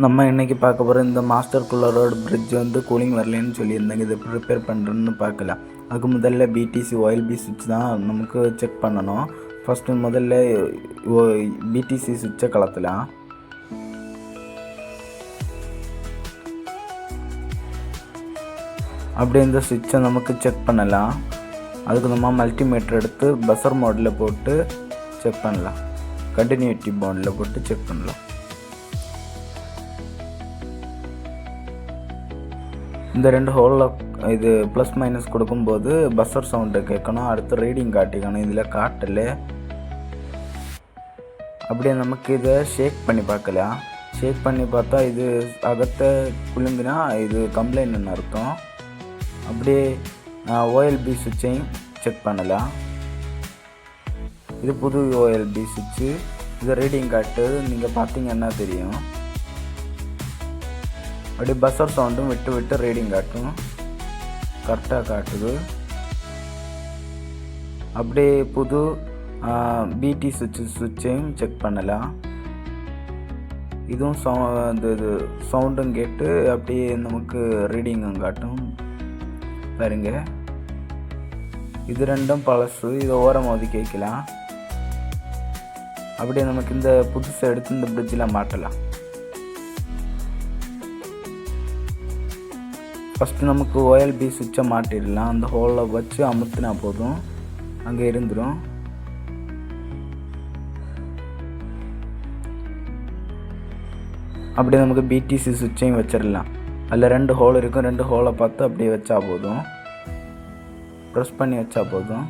நம்ம இன்றைக்கி பார்க்க போகிற இந்த மாஸ்டர் கூலரோட பிரிட்ஜ் வந்து கூலிங் வரலன்னு சொல்லியிருந்தாங்க. இதை ப்ரிப்பேர் பண்ணுறேன்னு பார்க்கலாம். அதுக்கு முதல்ல பிடிசி OLB சுவிட்ச் தான் நமக்கு செக் பண்ணணும். ஃபஸ்ட்டு முதல்ல பிடிசி சுவிட்சை கலத்தலாம். அப்படியே இந்த சுவிட்சை நமக்கு செக் பண்ணலாம். அதுக்கு நம்ம மல்டிமீட்டர் எடுத்து பஸர் மோடில் போட்டு செக் பண்ணலாம். கண்டினியூட்டி மோடில் போட்டு செக் பண்ணலாம். இந்த ரெண்டு ஹோலில் இது ப்ளஸ் மைனஸ் கொடுக்கும்போது பஸ்ஸர் சவுண்டு கேட்கணும். அடுத்து ரீடிங் காட்டிக்கணும். இதில் காட்டல. அப்படியே நமக்கு இதை ஷேக் பண்ணி பார்க்கலாம். ஷேக் பண்ணி பார்த்தா இது அகத்தை குலுங்கினா இது கம்ப்ளைண்ட்னு அர்த்தம். அப்படியே OLB சுவிட்சையும் செக் பண்ணலாம். இது புது OLB சுவிட்சு. இது ரீடிங் காட்டு நீங்கள் பார்த்தீங்கன்னா தெரியும். அப்படியே பஸ்ஸர் சவுண்டும் விட்டு விட்டு ரீடிங் காட்டும். கரெக்டாக காட்டுது. அப்படியே புது பிடி சுவிட்சையும் செக் பண்ணலாம். இதுவும் சவுண்டும் கேட்டு அப்படியே நமக்கு ரீடிங்கும் காட்டும். பாருங்க, இது ரெண்டும் பழசு. இதை ஓரமாக ஒதுக்கி வைக்கலாம். அப்படியே நமக்கு இந்த புதுசை எடுத்து இந்த பிரிட்ஜில் மாட்டலாம். ஃபஸ்ட்டு நமக்கு OLB சுவிட்சை மாட்டிடலாம். அந்த ஹோலில் வச்சு அமுத்தினா போதும், அங்கே இருந்துடும். அப்படியே நமக்கு பிடிசி சுவிட்சையும் வச்சிடலாம். அதில் ரெண்டு ஹோல் இருக்கும். ரெண்டு ஹோலை பார்த்து அப்படியே வச்சா போதும், ப்ரெஸ் பண்ணி வச்சா போதும்.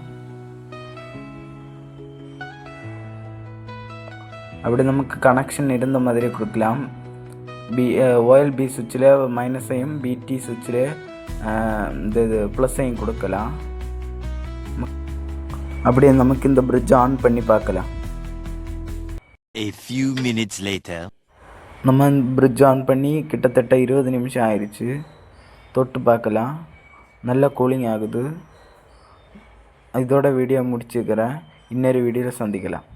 அப்படி நமக்கு கனெக்ஷன் இருந்த மாதிரி கொடுக்கலாம். OLB சுவிட்சில் மைனஸையும் பிடி சுவிட்சில் இது ப்ளஸ்ஸையும் கொடுக்கலாம். அப்படியே நமக்கு இந்த பிரிட்ஜ் ஆன் பண்ணி பார்க்கலாம். A few minutes later. நம்ம பிரிட்ஜ் ஆன் பண்ணி கிட்டத்தட்ட 20 நிமிஷம் ஆயிடுச்சு. தொட்டு பார்க்கலாம். நல்ல கூலிங் ஆகுது. இதோட வீடியோ முடிச்சுக்கிறேன். இன்னொரு வீடியோவில் சந்திக்கலாம்.